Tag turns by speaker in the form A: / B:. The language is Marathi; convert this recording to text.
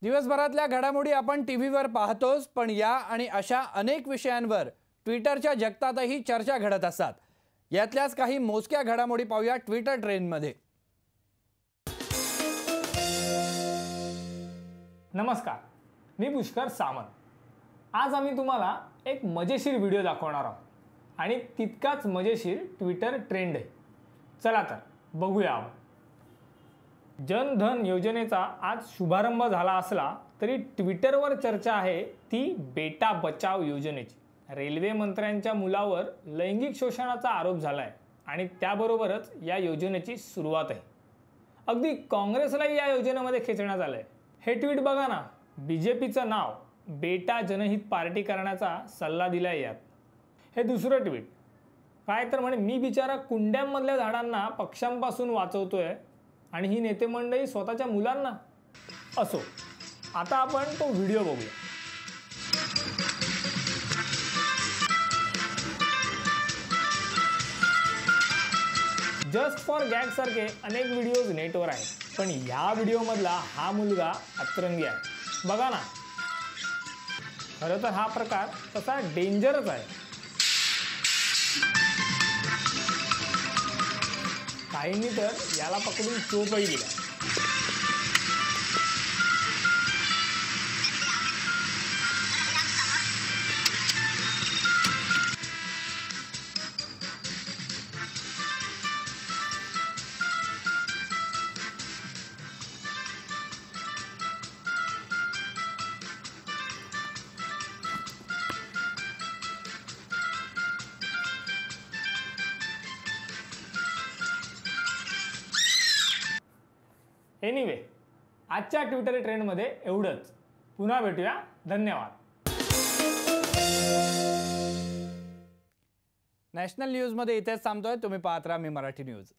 A: दिवसभरातल्या घडामोडी आपण टीव्हीवर पाहतोच, पण या आणि अशा अनेक विषयांवर ट्विटरच्या जगतातही चर्चा घडत असतात। यातल्याच काही मोजक्या घडामोडी पाहूया ट्विटर ट्रेंडमध्ये।
B: नमस्कार, मी पुष्कर सामंत। आज आम्ही तुम्हाला एक मजेशीर व्हिडिओ दाखवणार आहोत आणि तितकाच मजेशीर ट्विटर ट्रेंड आहे। चला तर बघूया आपण। जन धन योजनेचा आज शुभारंभ झाला असला तरी ट्विटरवर चर्चा आहे ती बेटा बचाव योजनेची। रेल्वे मंत्र्यांच्या मुलावर लैंगिक शोषणाचा आरोप झालाय आणि त्याबरोबरच या योजनेची सुरुवात आहे। अगदी काँग्रेसलाही या योजनेमध्ये खेचण्यात आलंय। हे ट्विट बघा ना, बीजेपीचं नाव बेटा जनहित पार्टी करण्याचा सल्ला दिलाय यात। हे दुसरं ट्विट काय तर म्हणे, मी बिचारा कुंड्यांमधल्या झाडांना पक्ष्यांपासून वाचवतोय आणि ही नेते मंडळी स्वतःच्या मुलांना। असो, आता आपण तो व्हिडिओ बघूया। जस्ट फॉर गॅग सारखे अनेक व्हिडिओज नेटवर आहेत, पण या व्हिडिओमधला हा मुलगा अतरंगी आहे। बघा ना, खरं तर हा प्रकार तसा डेंजरच आहे। काहींनी तर याला पकडून चोपही दिला। एनिवे, आजच्या ट्विटर ट्रेंडमध्ये एवढंच। पुन्हा भेटूया, धन्यवाद।
A: नॅशनल न्यूजमध्ये इथेच थांबतोय। तुम्ही पाहत राहा मी मराठी न्यूज।